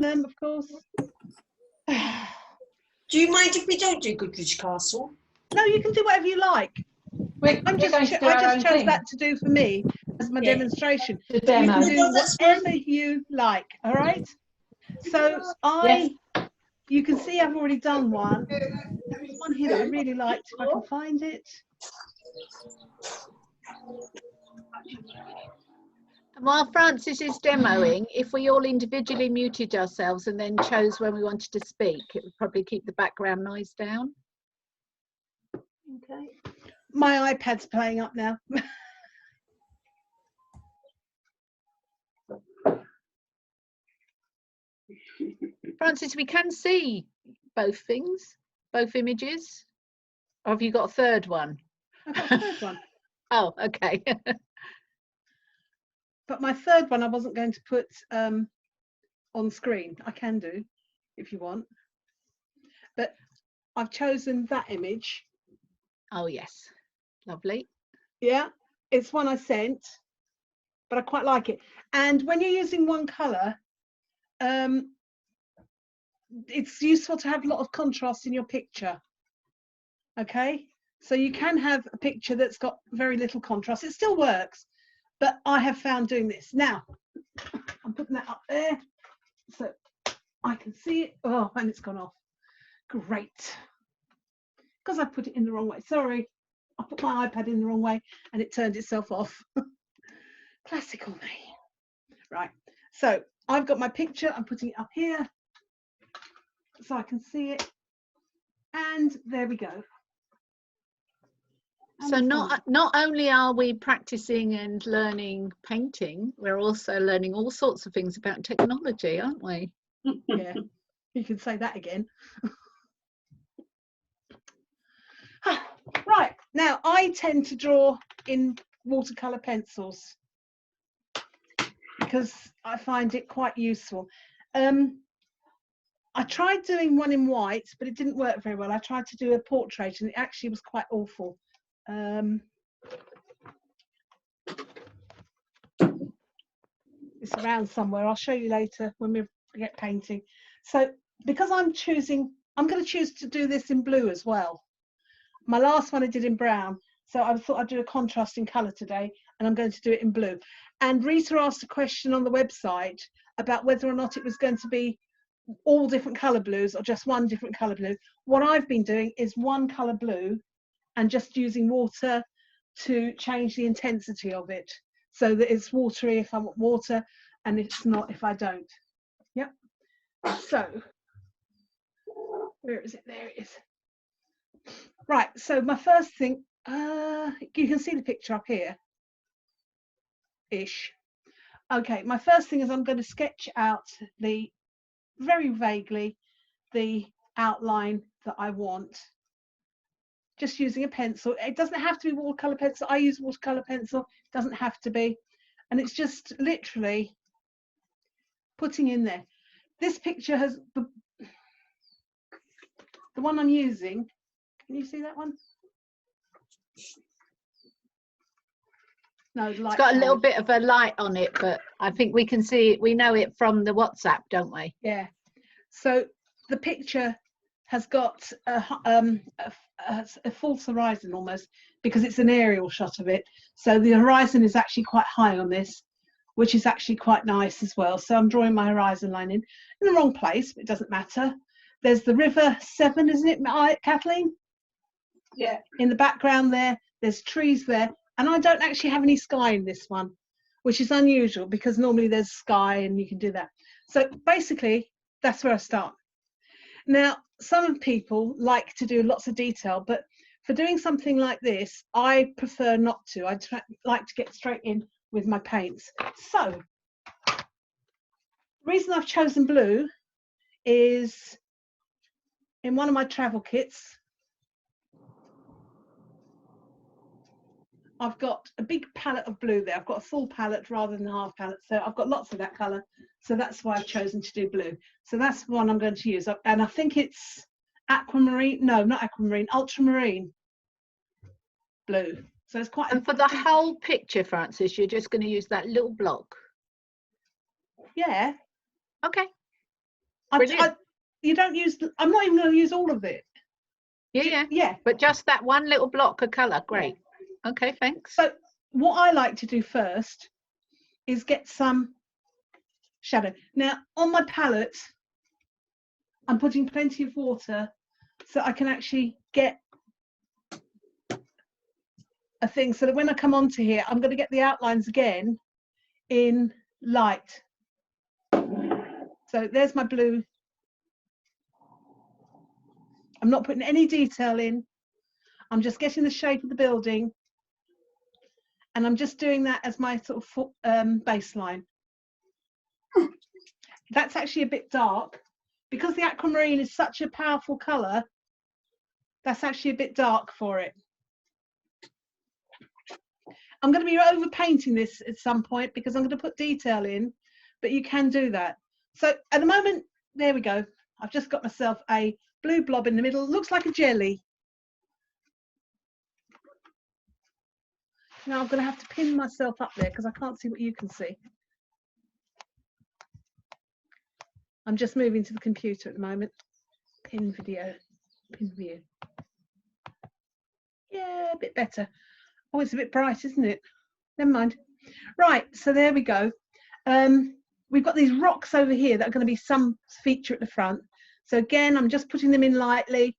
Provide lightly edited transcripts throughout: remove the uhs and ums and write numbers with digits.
them, of course. Do you mind if we don't do Goodrich Castle? No, you can do whatever you like. I just chose that to do for me as my demonstration. The demo. You can do whatever you like, all right? So you can see I've already done one. There's one here that I really liked, if I can find it. And while Frances is demoing, if we all individually muted ourselves and then chose when we wanted to speak, it would probably keep the background noise down. Okay. My iPad's playing up now. Frances, we can see both things, both images. Or have you got a third one? I've got a third one. Oh, okay. But my third one I wasn't going to put on screen. I can do if you want. But I've chosen that image. Oh, yes. Lovely. Yeah, it's one I sent, but I quite like it. And when you're using one colour, it's useful to have a lot of contrast in your picture. Okay, so you can have a picture that's got very little contrast. It still works, but I have found doing this. Now, I'm putting that up there so I can see it. Oh, and it's gone off. Great. Because I put it in the wrong way. Sorry, I put my iPad in the wrong way and it turned itself off. Classical me. Right, so I've got my picture. I'm putting it up here so I can see it. And there we go. So not only are we practicing and learning painting, we're also learning all sorts of things about technology, aren't we? Yeah, you can say that again. Right, now I tend to draw in watercolour pencils because I find it quite useful. I tried doing one in white, but it didn't work very well. I tried to do a portrait and it actually was quite awful. It's around somewhere. I'll show you later when we get painting. So because I'm going to choose to do this in blue as well. My last one I did in brown, so I thought I'd do a contrasting colour today, and I'm going to do it in blue. And Rita asked a question on the website about whether or not it was going to be all different colour blues or just one different colour blue. What I've been doing is one colour blue and just using water to change the intensity of it so that it's watery if I want water and it's not if I don't. Yep. So where is it? There it is. Right, so my first thing, you can see the picture up here ish. Okay, my first thing is I'm going to sketch out very vaguely the outline that I want, just using a pencil. It doesn't have to be watercolour pencil. I use watercolour pencil, it doesn't have to be. And it's just literally putting in there. This picture has the one I'm using. Can you see that one? No, it's got a little bit of a light on it, but I think we can see it. We know it from the WhatsApp, don't we? Yeah. So the picture has got a false horizon almost, because it's an aerial shot of it. So the horizon is actually quite high on this, which is actually quite nice as well. So I'm drawing my horizon line in the wrong place, but it doesn't matter. There's the River Severn, isn't it, Kathleen? Yeah. In the background there, there's trees there. And I don't actually have any sky in this one, which is unusual because normally there's sky and you can do that. So basically, that's where I start. Now, some people like to do lots of detail, but for doing something like this, I prefer not to. I like to get straight in with my paints. So the reason I've chosen blue is in one of my travel kits, I've got a big palette of blue there. I've got a full palette rather than a half palette. So I've got lots of that colour. So that's why I've chosen to do blue. So that's the one I'm going to use. And I think it's aquamarine. No, not aquamarine, ultramarine blue. So it's quite. And for the whole picture, Frances, you're just going to use that little block. Yeah. Okay. Brilliant. You don't use, I'm not even going to use all of it. Yeah. But just that one little block of colour, great. Okay, thanks. So what I like to do first is get some shadow. Now on my palette, I'm putting plenty of water so I can actually get a thing so that when I come onto here, I'm going to get the outlines again in light. So there's my blue. I'm not putting any detail in. I'm just getting the shape of the building. And I'm just doing that as my sort of baseline. That's actually a bit dark. Because the aquamarine is such a powerful colour, that's actually a bit dark for it. I'm going to be over painting this at some point because I'm going to put detail in, but you can do that. So at the moment, there we go. I've just got myself a blue blob in the middle. Looks like a jelly. Now I'm going to have to pin myself up there because I can't see what you can see. I'm just moving to the computer at the moment. Pin video, pin view. Yeah, a bit better. Oh, it's a bit bright, isn't it? Never mind. Right, so there we go. We've got these rocks over here that are going to be some feature at the front. So again, I'm just putting them in lightly.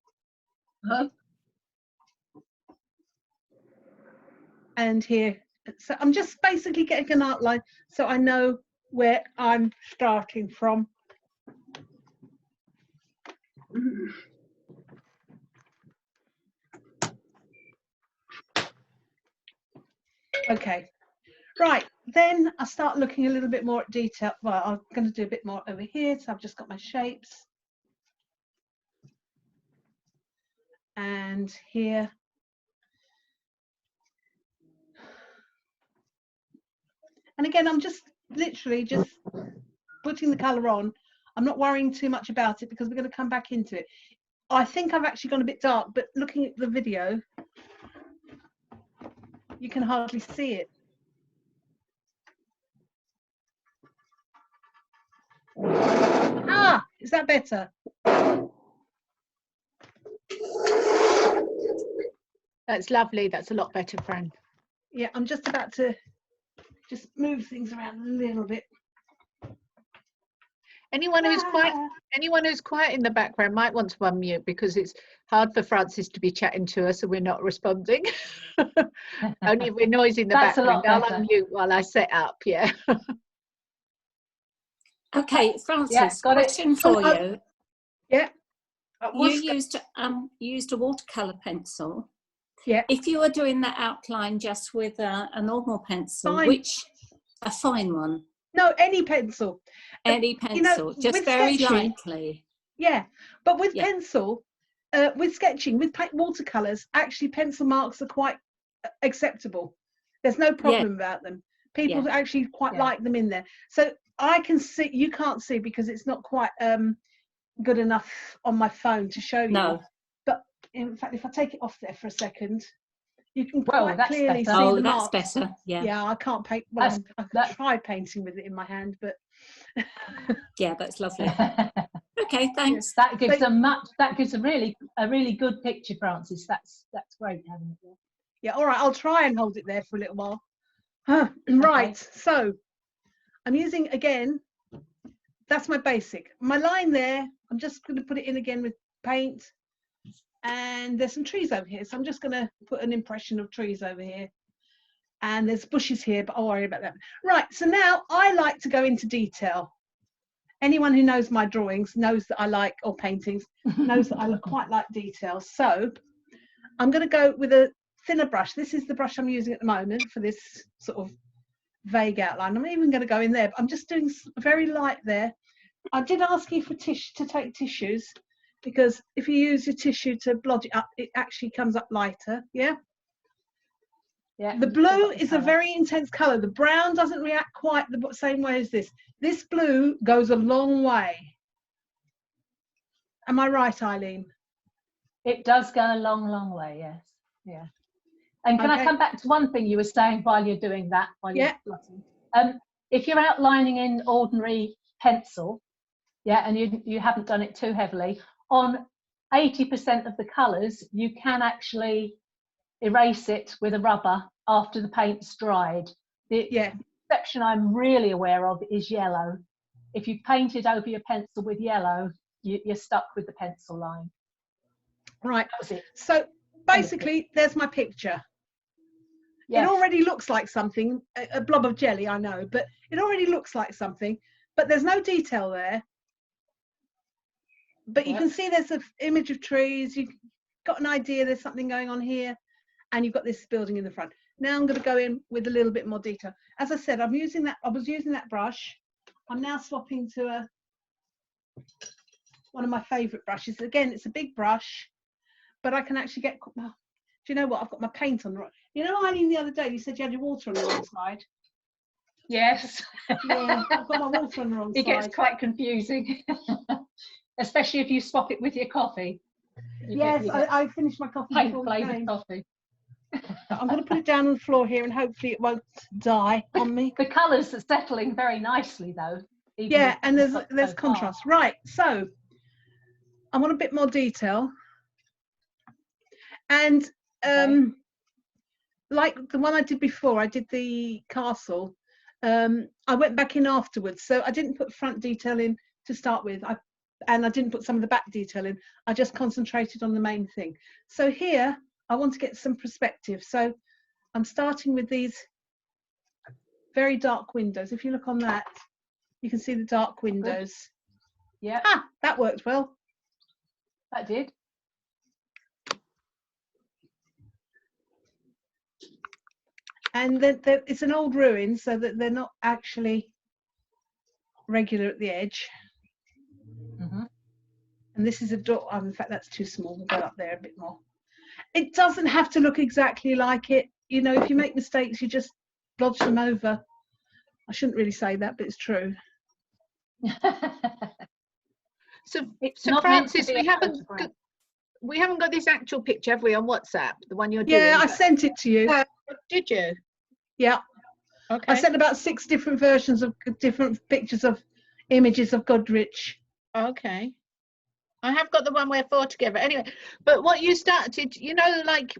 And here. So I'm just basically getting an outline so I know where I'm starting from. Okay, right, then I start looking a little bit more at detail. Well, I'm going to do a bit more over here, so I've just got my shapes. And here. And again, I'm just literally just putting the colour on. I'm not worrying too much about it because we're going to come back into it. I think I've actually gone a bit dark, but looking at the video, you can hardly see it. Ah, is that better? That's lovely. That's a lot better, Fran. Yeah, I'm just about to just move things around a little bit. Anyone who's quiet in the background might want to unmute because it's hard for Francis to be chatting to us and we're not responding. Only if we're noisy in the background. I'll unmute while I set up. Yeah. Okay, Francis, yeah, got question it. for you. Yeah. You used a watercolor pencil. Yeah. If you were doing that outline just with a normal pencil, Fine. a fine one? No, any pencil. Any pencil, you know, just very lightly. Yeah, but with pencil, with sketching, with watercolors, actually pencil marks are quite acceptable. There's no problem about them. People actually quite like them in there. So I can see, you can't see because it's not quite good enough on my phone to show you. No. But in fact, if I take it off there for a second, you can quite clearly see the the marks. That's better. Yeah. Yeah, I can't paint. Well, I could try painting with it in my hand, but yeah, that's lovely. Okay, thanks. That gives a really good picture, Francis. That's great having it there. Yeah, all right, I'll try and hold it there for a little while. Right, so I'm using again, that's my basic. My line there, I'm just going to put it in again with paint. And there's some trees over here, so I'm just going to put an impression of trees over here. And there's bushes here, but I'll worry about that. Right, so now I like to go into detail. Anyone who knows my drawings knows that I like, or paintings, knows that I quite like detail. So I'm going to go with a thinner brush. This is the brush I'm using at the moment for this sort of vague outline. I'm not even going to go in there, but I'm just doing very light there. I did ask you for to take tissues, because if you use your tissue to blot it up, it actually comes up lighter. Yeah. Yeah. The blue is a very intense color. The brown doesn't react quite the same way as this. This blue goes a long way. Am I right, Eileen? It does go a long, long way. Yes. Yeah. And can I come back to one thing you were saying while you're doing that? While you're blotting? If you're outlining in ordinary pencil, Yeah, and you haven't done it too heavily. On 80% of the colours, you can actually erase it with a rubber after the paint's dried. The Yeah. exception I'm really aware of is yellow. If you painted over your pencil with yellow, you're stuck with the pencil line. Right. That was it. So basically, there's my picture. Yes. It already looks like something, a blob of jelly, I know, but it already looks like something, but there's no detail there. But you Yep. can see there's an image of trees. You've got an idea there's something going on here, and you've got this building in the front. Now I'm going to go in with a little bit more detail. As I said, I was using that brush. I'm now swapping to one of my favorite brushes. Again, it's a big brush, but I can actually get, do you know what? I've got my paint on the right. You know, Eileen, the other day you said you had your water on the wrong side. Yes. Yeah, I've got my water on the wrong It side. gets quite confusing, especially if you swap it with your coffee. Yes, I finished my coffee Paint before we flavoured came. coffee. I'm going to put it down on the floor here and hopefully it won't die on me. The colours are settling very nicely though. even Yeah, if and it's there's not so contrast. far. Right, so I want a bit more detail. And like the one I did before, I did the castle. I went back in afterwards, so I didn't put front detail in to start with. And I didn't put some of the back detail in. I just concentrated on the main thing. So here, I want to get some perspective. So I'm starting with these very dark windows. If you look on that, you can see the dark windows. Yeah, Ah, that worked well. that did. And then it's an old ruin, so that they're not actually regular at the edge. Mhm. And this is a door. Oh, in fact, that's too small. We'll go up there a bit more. It doesn't have to look exactly like it. You know, if you make mistakes, you just dodge them over. I shouldn't really say that, but it's true. So, It's so not meant to Francis, be a we haven't got this actual picture, have we, on WhatsApp? The one you're Yeah, doing? I sent it to you. Did you? Yeah, Okay. I sent about 6 different versions of different pictures of images of Godrich. Okay. I have got the one we're for together. Anyway, but what you started, you know, like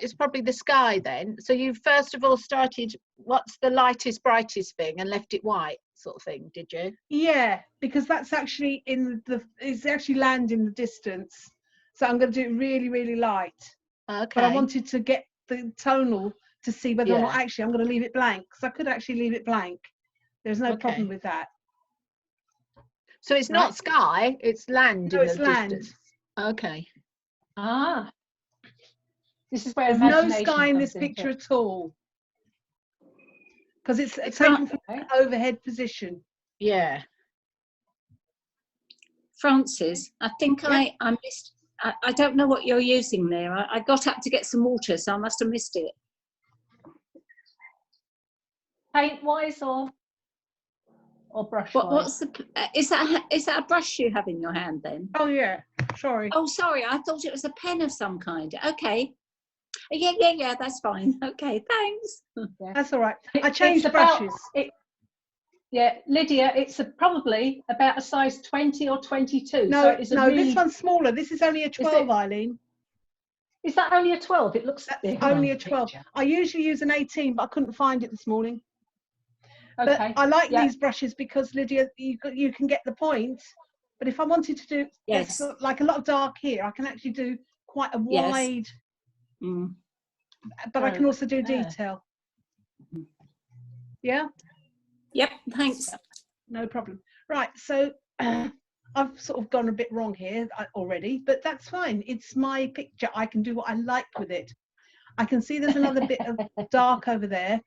it's probably the sky then. So you first of all started, what's the lightest, brightest thing and left it white sort of thing, did you? Yeah, because that's actually it's actually land in the distance. So I'm going to do it really, really light. Okay. But I wanted to get the tonal to see whether or not Yeah. actually I'm going to leave it blank. Because I could actually leave it blank. There's no Okay. problem with that. So it's Right. not sky, it's land No, in it's the land. distance. Okay. Ah, this is where There's no imagination sky in this comes into picture it. at all. Because it's It's taken not- from Okay. an overhead position. Yeah. Francis, I think I missed. I don't know what you're using there. I got up to get some water, so I must have missed it. Paint wise or brush wise? What's the? Is that a brush you have in your hand then? Oh yeah, sorry. Oh, sorry. I thought it was a pen of some kind. Okay. Yeah. That's fine. Okay, thanks. That's all right. I It's changed about- brushes. Yeah, Lydia, it's probably about a size 20 or 22. No, so it is a really, this one's smaller. This is only a 12, Eileen. Is that only a 12? It looks That's bigger on only the a 12. picture. I usually use an 18, but I couldn't find it this morning. Okay. But I like yeah. these brushes because, Lydia, you can get the point. But if I wanted to do Yes. like a lot of dark here, I can actually do quite a Yes. wide, Mm. but I can also do Yeah. detail. Yeah, Yep. Thanks. no problem. Right, so I've sort of gone a bit wrong here already, but that's fine. It's my picture. I can do what I like with it. I can see there's another bit of dark over there.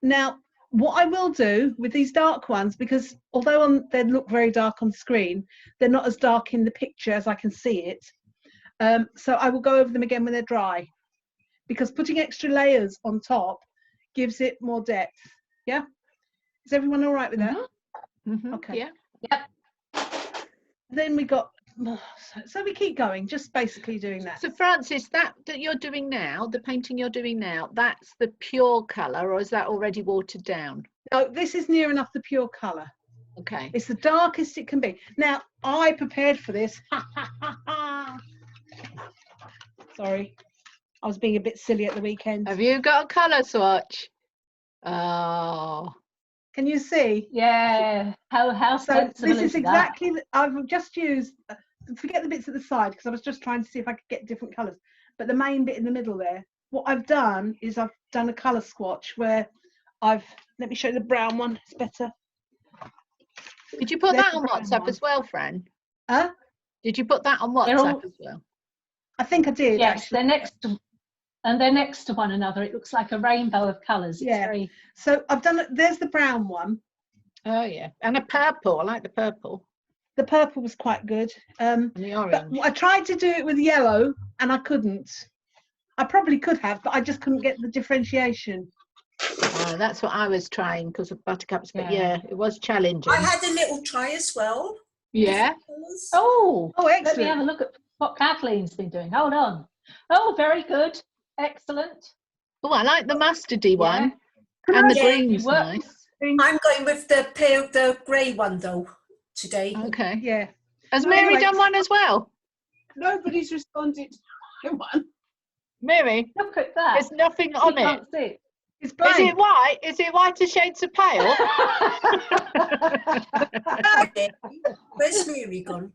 Now, what I will do with these dark ones, because although they look very dark on screen, they're not as dark in the picture as I can see it. So I will go over them again when they're dry, because putting extra layers on top gives it more depth. Yeah? Is everyone all right with that? Mhm. Okay. Yeah. Then we got, so we keep going, just basically doing that. So Francis, that you're doing now, the painting you're doing now, that's the pure colour, or is that already watered down? No, this is near enough the pure colour. Okay. It's the darkest it can be. Now, I prepared for this. Sorry, I was being a bit silly at the weekend. Have you got a colour swatch? Oh. Can you see? Yeah. How So sensible this is that? exactly, I've just used, forget the bits at the side, because I was just trying to see if I could get different colours. But the main bit in the middle there, what I've done is I've done a colour swatch where let me show you the brown one, it's better. Did you put There's that the on brown WhatsApp one. as well, Fran? Huh? Did you put that on They're WhatsApp all- as well? I think I did, Yes, actually. they're next to one another. It looks like a rainbow of colours. It's Yeah. very So I've done it, there's the brown one. Oh yeah, and a purple. I like the purple The purple was quite good. and the But orange. I tried to do it with yellow and I couldn't. I probably could have, but I just couldn't get the differentiation. That's what I was trying because of buttercups, but Yeah. yeah, it was challenging. I had a little try as well. Yeah. Colours. Oh, Oh, let me excellent. have a look at what Kathleen's been doing. Hold on. Oh, very good. Excellent. Oh, I like the mustardy one, Can and I the Yeah, green's work- nice. I'm going with the grey one though today. Okay. Yeah. Has So Mary anyway, done one as well? Nobody's responded to my one. Mary, Look at that. there's nothing You on it. can't see It's Is blank. it white? Is it white to shades of pale? it. Where's Mary gone?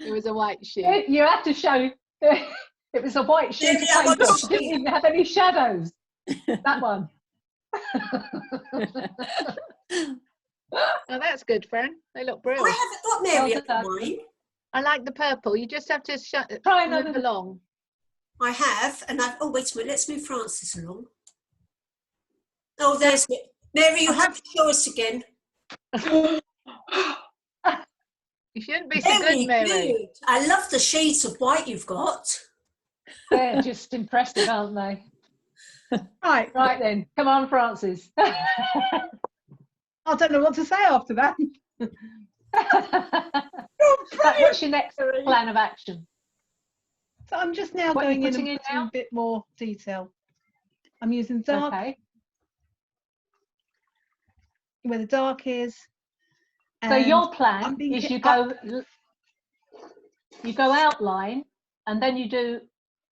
It was a white sheet. You have to show. It was a white sheet Yeah, of what paper. sheet? It didn't even have any shadows. That one. Oh, that's good, Fran. They look I brilliant. haven't got Mary Well at done. mine. I like the purple. You just have to Try move another. along. I have, and I've. Oh wait a minute. Let's move Francis along. Oh, there's it. Mary. You have to show us again. You shouldn't be so Very good, Mary. good. I love the shades of white you've got. They're just impressive, aren't they? Right. Right then, come on, Francis. I don't know what to say after that. What's your next plan of action? So I'm just now What are you going in putting and in putting now? a bit more detail. I'm using dark Okay. where the dark is. So and your plan I'm being is hit you go outline, and then you do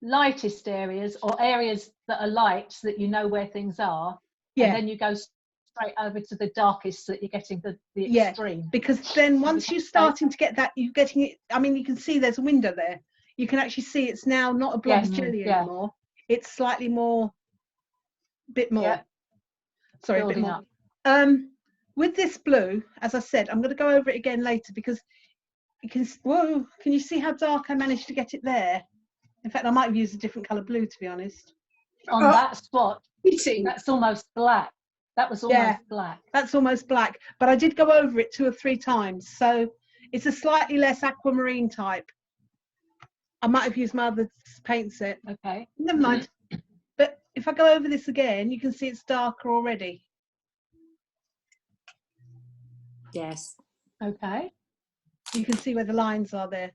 lightest areas or areas that are light so that you know where things are. Yeah. And then you go straight over to the darkest so that you're getting the Yeah. extreme. Because then once you're starting to get that, you're getting it. I mean, you can see there's a window there. You can actually see it's now not a blob of Yes, jelly yeah. anymore. It's slightly more, bit more. Yeah. Sorry, a bit Building more. up. With this blue, as I said, I'm going to go over it again later because you can. Whoa! Can you see how dark I managed to get it there? In fact, I might have used a different colour blue, to be honest. On that spot, Heating. that's almost black. That was almost Yeah. black. That's almost black, but I did go over it 2 or 3 times, so it's a slightly less aquamarine type. I might have used my other paint set. Okay. Never mind. But if I go over this again, you can see it's darker already. Yes. Okay. You can see where the lines are there.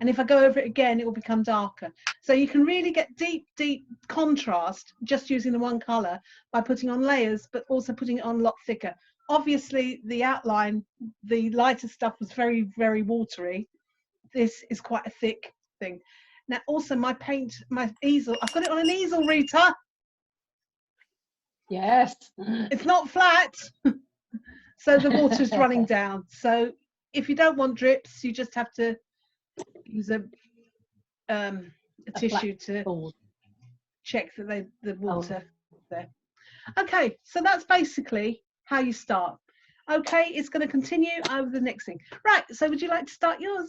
And if I go over it again, it will become darker. So you can really get deep, deep contrast just using the one colour by putting on layers, but also putting it on a lot thicker. Obviously, the outline, the lighter stuff was very, very watery. This is quite a thick thing. Now, also my paint, my easel, I've got it on an easel, Rita. Yes. It's not flat. So the water's running down. So if you don't want drips, you just have to use a tissue to Ball. check that the water there. Okay, so that's basically how you start. Okay, it's going to continue over the next thing. Right, so would you like to start yours?